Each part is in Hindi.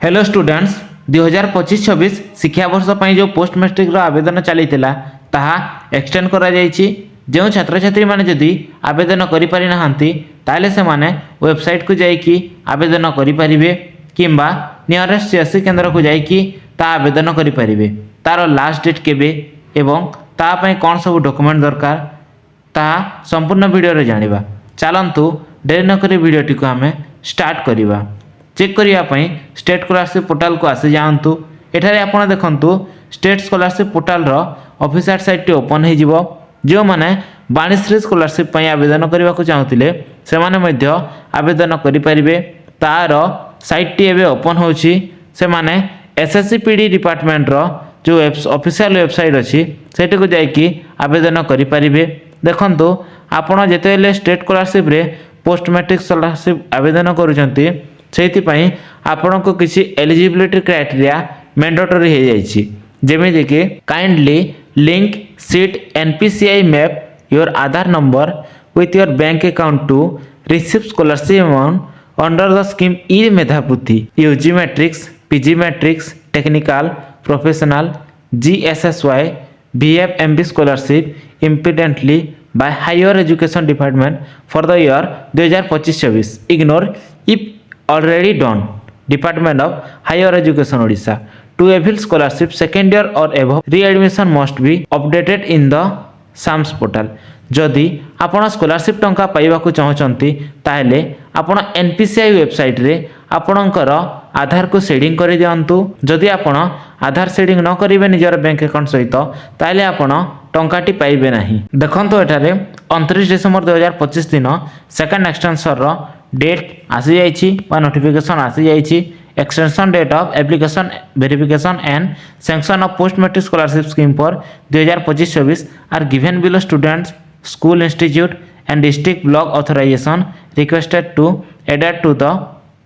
हेलो स्टूडेंट्स 2025-26 शिक्षावर्ष पर जो पोस्ट मैट्रिक आवेदन चली ताहा एक्सटेंड करा जायछि। जो छात्र छात्री माने जदि आवेदन करि पारि नाहंती ताले से माने वेबसाइट को जाइकी आवेदन करि परिबे किंबा नियरेस्ट सीएससी केंद्र को जाइकी ता आवेदन करि परिबे। तार लास्ट डेट केबे एवं ता पय कोन सब डॉक्यूमेंट दरकार ताहा संपूर्ण वीडियो रे जानिबा। चलंतु देरी न करी वीडियोटी को हमें स्टार्ट करिबा। चेक करने स्टेट स्कॉलरशिप पोर्टाल को आसी जातु। एठारे आपण देखंतु स्टेट स्कॉलरशिप पोर्टाल रो ऑफिशियल साइट ओपन हो जो माने वाणिश्री स्कॉलरशिप आवेदन करने को चाहूले से माने आवेदन करें। तार साइट टी एवं ओपन होची से माने एसएससीपीडी डिपार्टमेंट रो जो ऑफिशियल वेबसाइट अच्छी सेठी को जाइकी आवेदन करें। देखंतु आपण जेतेले स्टेट स्कॉलरशिप रे पोस्ट मैट्रिक स्कॉलरशिप आवेदन करूछंती से आपण को किसी एलिजिबिलिटी क्राइटेरिया मैंडेटरी हो जाइए। जमीती कि kindly link seed NPCI map your Aadhaar number with your bank account to receive scholarship amount under the scheme E Medhabruti UG matrix PG matrix technical professional GSSY VFMB scholarship implemented by higher education department for the year 2025-26 ignore if already done Department of Higher Education Odisha to avail scholarship second year or above readmission must be updated in the SAMS portal। जदि आपण स्कॉलरशिप टंका पाइबाकू चाहूँगी ताहले आपण एनपीसीआई वेबसाइट रे आपणकर आधार को सेडिंग कर दिंतु। जदि आपण आधार सेडिंग न करेंगे निजर बैंक अकाउंट सहित ताहले आपण टंकाटी पाइबे नहीं। देखंतु एठारे 29 डिसेंबर 2025 दिन सेकंड एक्सटेंशन रो डेट आसी जाइछि बा नोटिफिकेशन आसी जाइछि। Extension date of application verification and sanction of post matric scholarship scheme for 2025-26 are given below students school institute and district block authorisation requested to added to the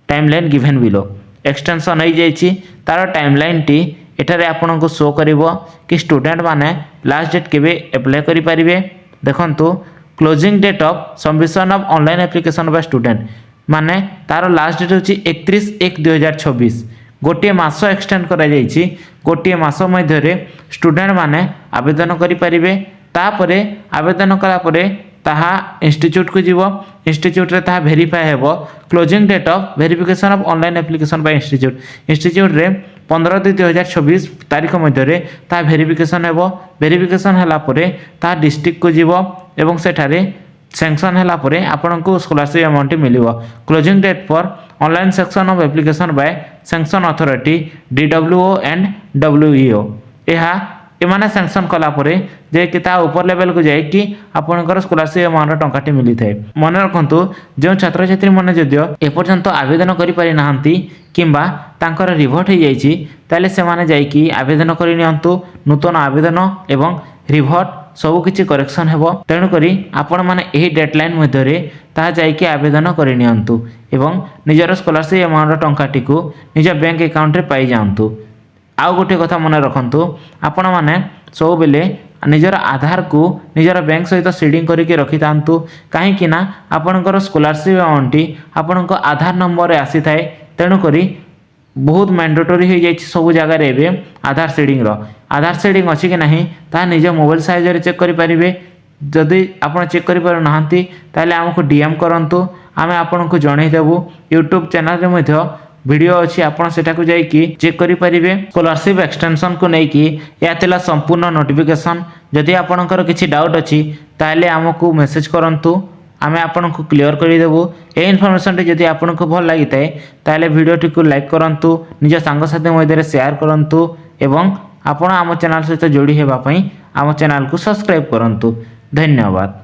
timeline given below. Extension हो जाइछि तार टाइमलाइन टी एठारे आपन को शो करिवो कि स्टूडेंट माने लास्ट डेट केबे अप्लाई करि परिबे। देखंतु closing date of submission of online application by student माने तार लास्ट डेट होची 31/1/2026। गोटे मास एक्सटेंड करा जाइछि। गोटे मास मध्य रे स्टूडेंट माने आवेदन करि परिबे। तापरे आवेदन कला परे ताहा इंस्टीट्यूट को जीवो। इंस्टीट्यूट रे ताहा वेरीफाई हेबो। Closing date of verification of online application by institute रे 15/2/2026 तारीख मध्य रे ताहा वेरिफिकेशन हेबो। वेरिफिकेशन हला परे ताहा डिस्ट्रिक्ट को जीवो एवं सेठारे सैंक्शन हला परे आपन को स्कॉलरशिप अमाउंट मिलिवो। Closing date for online section of application by sanction authority DWO एंड WEO एहा एमाने सैंक्शन कला परे जे कि ता ऊपर लेवल को जाए कि आपनकर स्कॉलरशिप अमाउंट टंकाटी मिली थाए। मन रखंतु जो छात्र छात्री माने जदियो एपर्यंत आवेदन करि पारि नाहंती किंबा तांकर रिभर्ट हो जाइछि ताले से माने जाई कि आवेदन करि नियंतु। नूतन आवेदन एवं रिभर्ट सब किछि करेक्शन हेबो। तेणु करी आपण माने एही डेडलाइन मध्य रे ता जाई कि आवेदन करि नियंतु एवं निजर स्कॉलरशिप अमाउंट टंकाटी को निज बैंक अकाउंट रे पाई जांतु। आउ गोटे कथा मन रखंतु आपण माने सब बेले निजर आधार को निजर बैंक सहित सीडिंग करके रखि तांतु। काहे कि ना आपनकर स्कॉलरशिप अमाउंट आपनकर आधार नंबर रे आसी थाए। तेणु करी बहुत मैंडेटरी हो जाइछि सब जगह रे एबे आधार सीडिंग रो। आधार सीडिंग अछि कि नहीं ता निज मोबाइल साइज रे चेक करि परिबे। जदि आपण चेक करि पार नाहंती ताले हमको डीएम करंतु आमे आपन को जणै देबु। YouTube चैनल रे मध्य वीडियो अच्छी आपण सेटा को जाइकी चेक करि परिबे। स्कॉलरशिप एक्सटेंशन को नहीं कि या तिला संपूर्ण नोटिफिकेशन। जदि आपनकर किछि डाउट अछि ताले हमको मैसेज करंतु आमे आपन को क्लियर करि देबु। ए इन्फॉर्मेशन टे जदि आपन को भल लागि थाए ताले वीडियोटी को लाइक करंतु निज संग साथी मध्य रे शेयर करंतु एवं आपण आम चैनल सहित जोड़ी हेबा पई आम चैनल को सब्सक्राइब करंतु। धन्यवाद।